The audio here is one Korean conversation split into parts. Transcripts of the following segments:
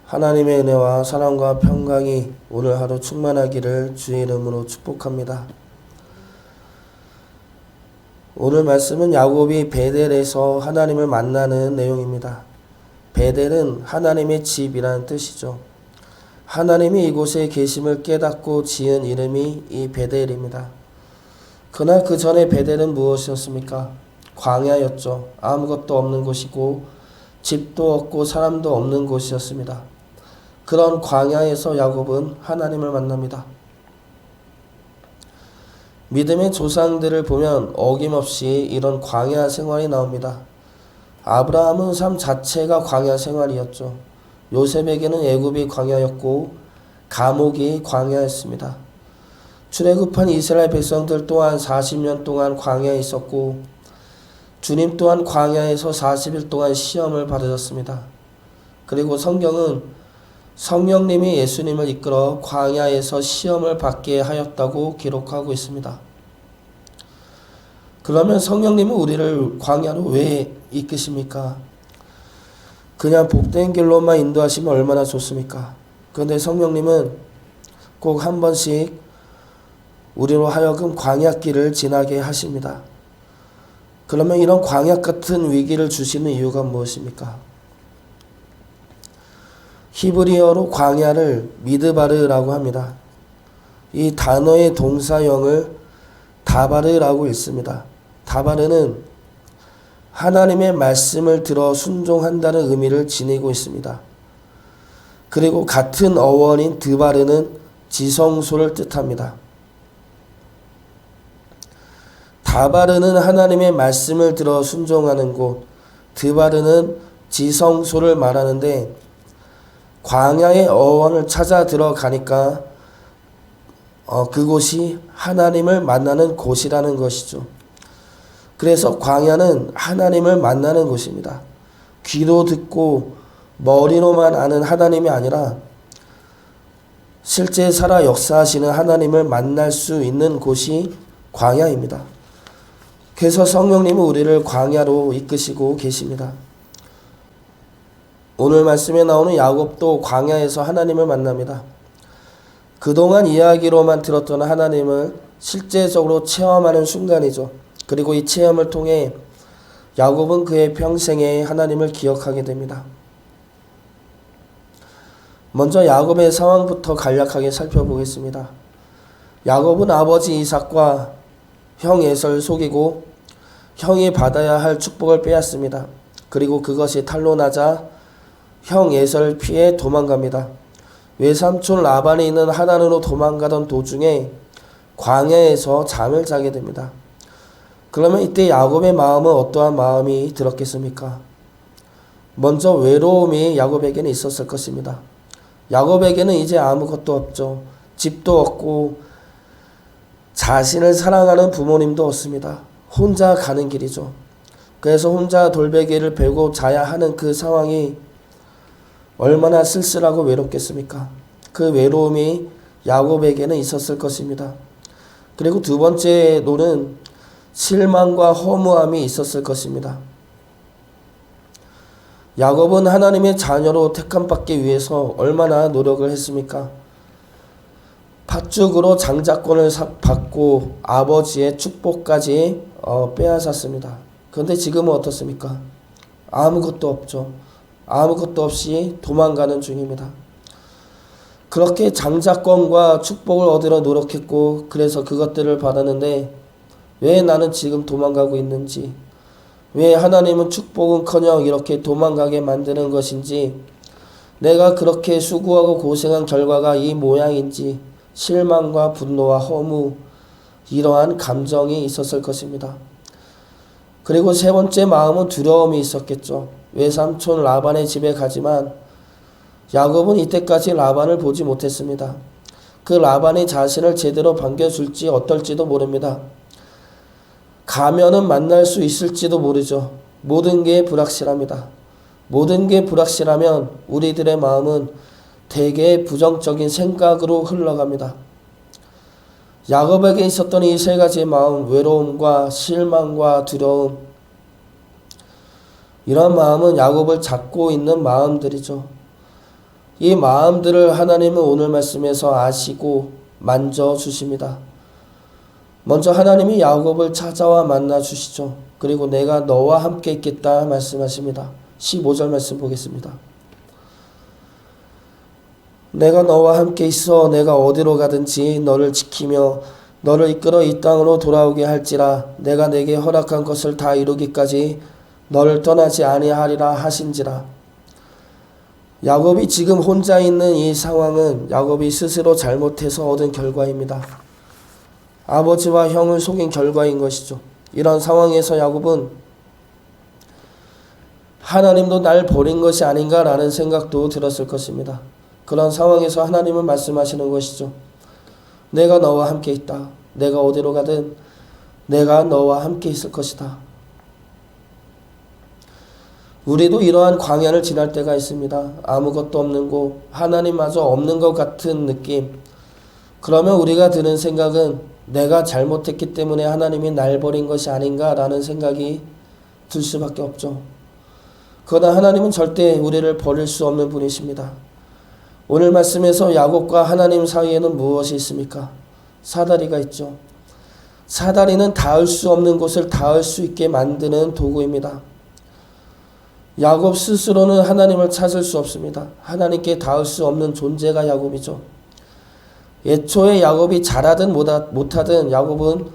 하나님의 은혜와 사랑과 평강이 오늘 하루 충만하기를 주의 이름으로 축복합니다. 오늘 말씀은 야곱이 베델에서 하나님을 만나는 내용입니다. 베델은 하나님의 집이라는 뜻이죠. 하나님이 이곳에 계심을 깨닫고 지은 이름이 이 베델입니다. 그러나 그 전에 베델은 무엇이었습니까? 광야였죠. 아무것도 없는 곳이고 집도 없고 사람도 없는 곳이었습니다. 그런 광야에서 야곱은 하나님을 만납니다. 믿음의 조상들을 보면 어김없이 이런 광야 생활이 나옵니다. 아브라함은 삶 자체가 광야 생활이었죠. 요셉에게는 애굽이 광야였고 감옥이 광야였습니다. 출애굽한 이스라엘 백성들 또한 40년 동안 광야에 있었고 주님 또한 광야에서 40일 동안 시험을 받으셨습니다. 그리고 성경은 성령님이 예수님을 이끌어 광야에서 시험을 받게 하였다고 기록하고 있습니다. 그러면 성령님은 우리를 광야로 왜 이끄십니까? 그냥 복된 길로만 인도하시면 얼마나 좋습니까? 그런데 성령님은 꼭 한 번씩 우리로 하여금 광야길을 지나게 하십니다. 그러면 이런 광야 같은 위기를 주시는 이유가 무엇입니까? 히브리어로 광야를 미드바르라고 합니다. 이 단어의 동사형을 다바르라고 읽습니다. 다바르는 하나님의 말씀을 들어 순종한다는 의미를 지니고 있습니다. 그리고 같은 어원인 드바르는 지성소를 뜻합니다. 다바르는 하나님의 말씀을 들어 순종하는 곳, 드바르는 지성소를 말하는데 광야의 어원을 찾아 들어가니까 그곳이 하나님을 만나는 곳이라는 것이죠. 그래서 광야는 하나님을 만나는 곳입니다. 귀로 듣고 머리로만 아는 하나님이 아니라 실제 살아 역사하시는 하나님을 만날 수 있는 곳이 광야입니다. 그래서 성령님은 우리를 광야로 이끄시고 계십니다. 오늘 말씀에 나오는 야곱도 광야에서 하나님을 만납니다. 그동안 이야기로만 들었던 하나님을 실제적으로 체험하는 순간이죠. 그리고 이 체험을 통해 야곱은 그의 평생에 하나님을 기억하게 됩니다. 먼저 야곱의 상황부터 간략하게 살펴보겠습니다. 야곱은 아버지 이삭과 형 에서를 속이고 형이 받아야 할 축복을 빼앗습니다. 그리고 그것이 탄로나자 형 에서를 피해 도망갑니다. 외삼촌 라반이 있는 하란으로 도망가던 도중에 광야에서 잠을 자게 됩니다. 그러면 이때 야곱의 마음은 어떠한 마음이 들었겠습니까? 먼저 외로움이 야곱에게는 있었을 것입니다. 야곱에게는 이제 아무것도 없죠. 집도 없고 자신을 사랑하는 부모님도 없습니다. 혼자 가는 길이죠. 그래서 혼자 돌베개를 베고 자야 하는 그 상황이 얼마나 쓸쓸하고 외롭겠습니까? 그 외로움이 야곱에게는 있었을 것입니다. 그리고 두 번째로는 실망과 허무함이 있었을 것입니다. 야곱은 하나님의 자녀로 택함받기 위해서 얼마나 노력을 했습니까? 팥죽으로 장자권을 받고 아버지의 축복까지 빼앗았습니다. 그런데 지금은 어떻습니까? 아무것도 없죠. 아무것도 없이 도망가는 중입니다. 그렇게 장자권과 축복을 얻으려 노력했고 그래서 그것들을 받았는데 왜 나는 지금 도망가고 있는지, 왜 하나님은 축복은커녕 이렇게 도망가게 만드는 것인지, 내가 그렇게 수고하고 고생한 결과가 이 모양인지 실망과 분노와 허무, 이러한 감정이 있었을 것입니다. 그리고 세 번째 마음은 두려움이 있었겠죠. 외삼촌 라반의 집에 가지만 야곱은 이때까지 라반을 보지 못했습니다. 그 라반이 자신을 제대로 반겨줄지 어떨지도 모릅니다. 가면은 만날 수 있을지도 모르죠. 모든 게 불확실합니다. 모든 게 불확실하면 우리들의 마음은 대개 부정적인 생각으로 흘러갑니다. 야곱에게 있었던 이 세 가지의 마음, 외로움과 실망과 두려움, 이런 마음은 야곱을 잡고 있는 마음들이죠. 이 마음들을 하나님은 오늘 말씀에서 아시고 만져주십니다. 먼저 하나님이 야곱을 찾아와 만나 주시죠. 그리고 내가 너와 함께 있겠다 말씀하십니다. 15절 말씀 보겠습니다. 내가 너와 함께 있어 내가 어디로 가든지 너를 지키며 너를 이끌어 이 땅으로 돌아오게 할지라 내가 내게 허락한 것을 다 이루기까지 너를 떠나지 아니하리라 하신지라. 야곱이 지금 혼자 있는 이 상황은 야곱이 스스로 잘못해서 얻은 결과입니다. 아버지와 형을 속인 결과인 것이죠. 이런 상황에서 야곱은 하나님도 날 버린 것이 아닌가라는 생각도 들었을 것입니다. 그런 상황에서 하나님은 말씀하시는 것이죠. 내가 너와 함께 있다. 내가 어디로 가든 내가 너와 함께 있을 것이다. 우리도 이러한 광야를 지날 때가 있습니다. 아무것도 없는 곳, 하나님마저 없는 것 같은 느낌. 그러면 우리가 드는 생각은 내가 잘못했기 때문에 하나님이 날 버린 것이 아닌가라는 생각이 들 수밖에 없죠. 그러나 하나님은 절대 우리를 버릴 수 없는 분이십니다. 오늘 말씀에서 야곱과 하나님 사이에는 무엇이 있습니까? 사다리가 있죠. 사다리는 닿을 수 없는 곳을 닿을 수 있게 만드는 도구입니다. 야곱 스스로는 하나님을 찾을 수 없습니다. 하나님께 닿을 수 없는 존재가 야곱이죠. 애초에 야곱이 잘하든 못하든 야곱은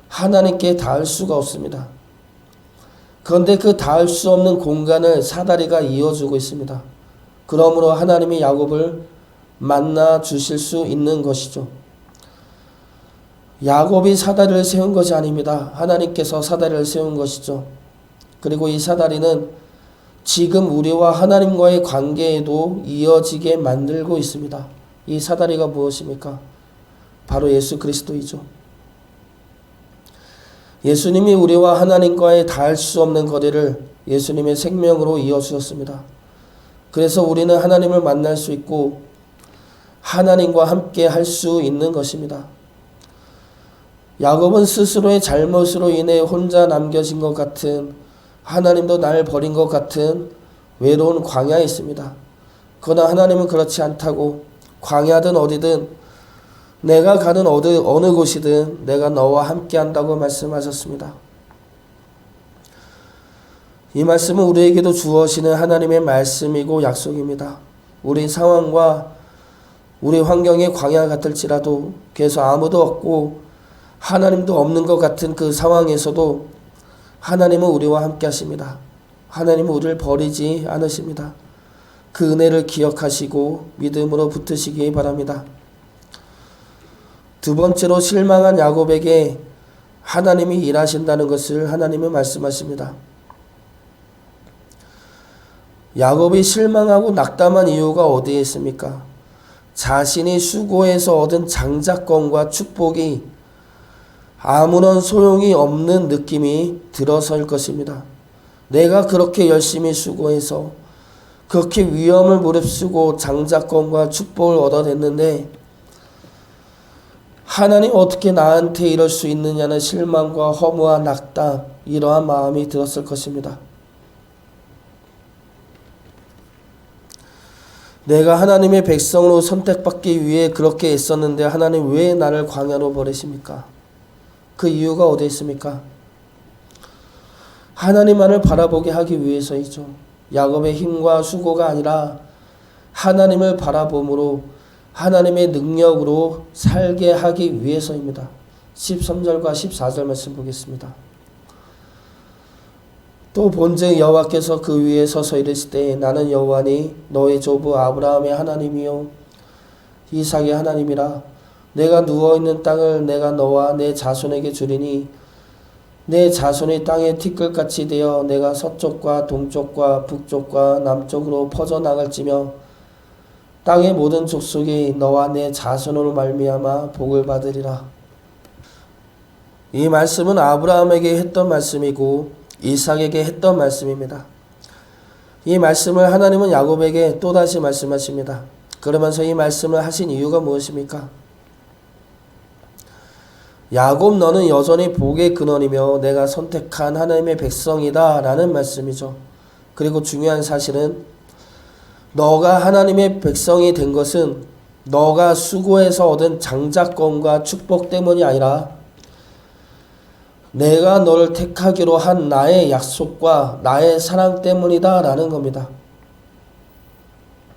하나님께 닿을 수가 없습니다. 그런데 그 닿을 수 없는 공간을 사다리가 이어주고 있습니다. 그러므로 하나님이 야곱을 만나 주실 수 있는 것이죠. 야곱이 사다리를 세운 것이 아닙니다. 하나님께서 사다리를 세운 것이죠. 그리고 이 사다리는 지금 우리와 하나님과의 관계에도 이어지게 만들고 있습니다. 이 사다리가 무엇입니까? 바로 예수 그리스도이죠. 예수님이 우리와 하나님과의 닿을 수 없는 거리를 예수님의 생명으로 이어주셨습니다. 그래서 우리는 하나님을 만날 수 있고 하나님과 함께 할 수 있는 것입니다. 야곱은 스스로의 잘못으로 인해 혼자 남겨진 것 같은, 하나님도 날 버린 것 같은 외로운 광야에 있습니다. 그러나 하나님은 그렇지 않다고 광야든 어디든 내가 가는 어느 곳이든 내가 너와 함께 한다고 말씀하셨습니다. 이 말씀은 우리에게도 주어지는 하나님의 말씀이고 약속입니다. 우리 상황과 우리 환경이 광야 같을지라도 그래서 아무도 없고 하나님도 없는 것 같은 그 상황에서도 하나님은 우리와 함께 하십니다. 하나님은 우리를 버리지 않으십니다. 그 은혜를 기억하시고 믿음으로 붙으시기 바랍니다. 두 번째로 실망한 야곱에게 하나님이 일하신다는 것을 하나님은 말씀하십니다. 야곱이 실망하고 낙담한 이유가 어디에 있습니까? 자신이 수고해서 얻은 장자권과 축복이 아무런 소용이 없는 느낌이 들어서일 것입니다. 내가 그렇게 열심히 수고해서 그렇게 위험을 무릅쓰고 장자권과 축복을 얻어냈는데 하나님 어떻게 나한테 이럴 수 있느냐는 실망과 허무와 낙담, 이러한 마음이 들었을 것입니다. 내가 하나님의 백성으로 선택받기 위해 그렇게 애썼는데 하나님 왜 나를 광야로 버리십니까? 그 이유가 어디에 있습니까? 하나님만을 바라보게 하기 위해서이죠. 야곱의 힘과 수고가 아니라 하나님을 바라봄으로 하나님의 능력으로 살게 하기 위해서입니다. 13절과 14절 말씀 보겠습니다. 또 본즉 여호와께서 그 위에 서서 이르시되 나는 여호와니 너의 조부 아브라함의 하나님이요 이삭의 하나님이라. 내가 누워있는 땅을 내가 너와 내 자손에게 주리니 내 자손이 땅의 티끌같이 되어 내가 서쪽과 동쪽과 북쪽과 남쪽으로 퍼져나갈지며 땅의 모든 족속이 너와 내 자손으로 말미암아 복을 받으리라. 이 말씀은 아브라함에게 했던 말씀이고 이삭에게 했던 말씀입니다. 이 말씀을 하나님은 야곱에게 또다시 말씀하십니다. 그러면서 이 말씀을 하신 이유가 무엇입니까? 야곱 너는 여전히 복의 근원이며 내가 선택한 하나님의 백성이다 라는 말씀이죠. 그리고 중요한 사실은 너가 하나님의 백성이 된 것은 너가 수고해서 얻은 장자권과 축복 때문이 아니라 내가 너를 택하기로 한 나의 약속과 나의 사랑 때문이다 라는 겁니다.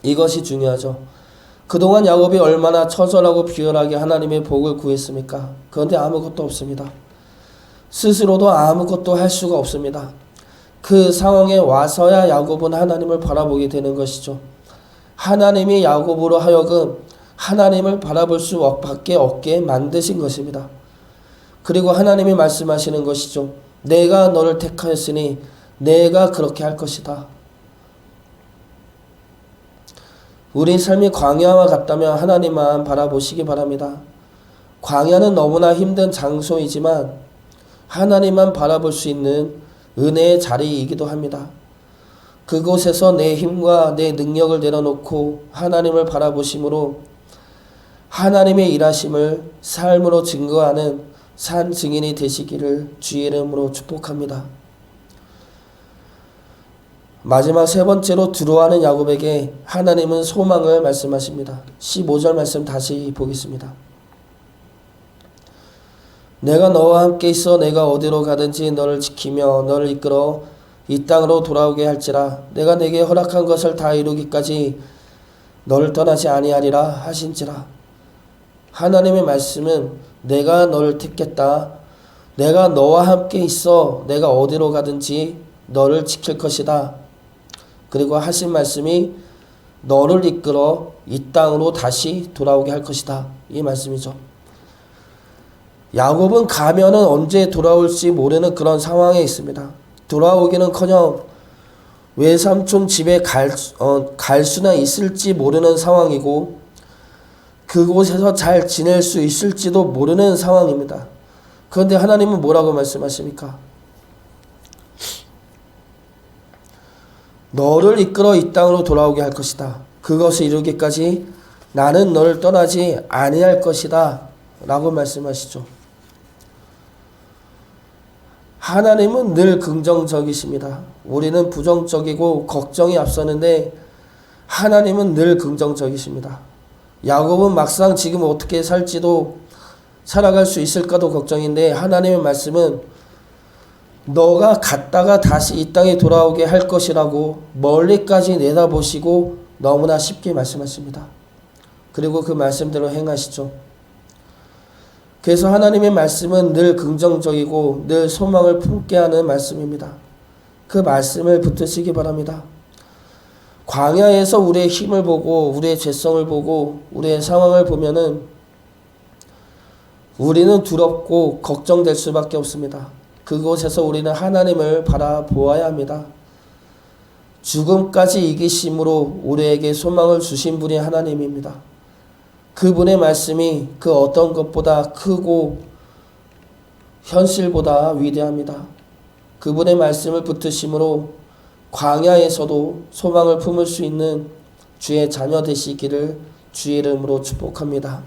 이것이 중요하죠. 그동안 야곱이 얼마나 처절하고 비열하게 하나님의 복을 구했습니까? 그런데 아무것도 없습니다. 스스로도 아무것도 할 수가 없습니다. 그 상황에 와서야 야곱은 하나님을 바라보게 되는 것이죠. 하나님이 야곱으로 하여금 하나님을 바라볼 수밖에 없게 만드신 것입니다. 그리고 하나님이 말씀하시는 것이죠. 내가 너를 택하였으니 내가 그렇게 할 것이다. 우리 삶이 광야와 같다면 하나님만 바라보시기 바랍니다. 광야는 너무나 힘든 장소이지만 하나님만 바라볼 수 있는 은혜의 자리이기도 합니다. 그곳에서 내 힘과 내 능력을 내려놓고 하나님을 바라보심으로 하나님의 일하심을 삶으로 증거하는 산 증인이 되시기를 주의 이름으로 축복합니다. 마지막 세 번째로 두려워하는 야곱에게 하나님은 소망을 말씀하십니다. 15절 말씀 다시 보겠습니다. 내가 너와 함께 있어 내가 어디로 가든지 너를 지키며 너를 이끌어 이 땅으로 돌아오게 할지라 내가 내게 허락한 것을 다 이루기까지 너를 떠나지 아니하리라 하신지라. 하나님의 말씀은 내가 너를 택했다. 내가 너와 함께 있어 내가 어디로 가든지 너를 지킬 것이다. 그리고 하신 말씀이 너를 이끌어 이 땅으로 다시 돌아오게 할 것이다. 이 말씀이죠. 야곱은 가면은 언제 돌아올지 모르는 그런 상황에 있습니다. 돌아오기는커녕 외삼촌 집에 갈 수나 있을지 모르는 상황이고 그곳에서 잘 지낼 수 있을지도 모르는 상황입니다. 그런데 하나님은 뭐라고 말씀하십니까? 너를 이끌어 이 땅으로 돌아오게 할 것이다. 그것을 이루기까지 나는 너를 떠나지 아니할 것이다. 라고 말씀하시죠. 하나님은 늘 긍정적이십니다. 우리는 부정적이고 걱정이 앞서는데 하나님은 늘 긍정적이십니다. 야곱은 막상 지금 어떻게 살지도 살아갈 수 있을까도 걱정인데 하나님의 말씀은 너가 갔다가 다시 이 땅에 돌아오게 할 것이라고 멀리까지 내다보시고 너무나 쉽게 말씀하십니다. 그리고 그 말씀대로 행하시죠. 그래서 하나님의 말씀은 늘 긍정적이고 늘 소망을 품게 하는 말씀입니다. 그 말씀을 붙드시기 바랍니다. 광야에서 우리의 힘을 보고 우리의 죄성을 보고 우리의 상황을 보면은 우리는 두렵고 걱정될 수밖에 없습니다. 그곳에서 우리는 하나님을 바라보아야 합니다. 죽음까지 이기심으로 우리에게 소망을 주신 분이 하나님입니다. 그분의 말씀이 그 어떤 것보다 크고 현실보다 위대합니다. 그분의 말씀을 붙드심으로 광야에서도 소망을 품을 수 있는 주의 자녀 되시기를 주의 이름으로 축복합니다.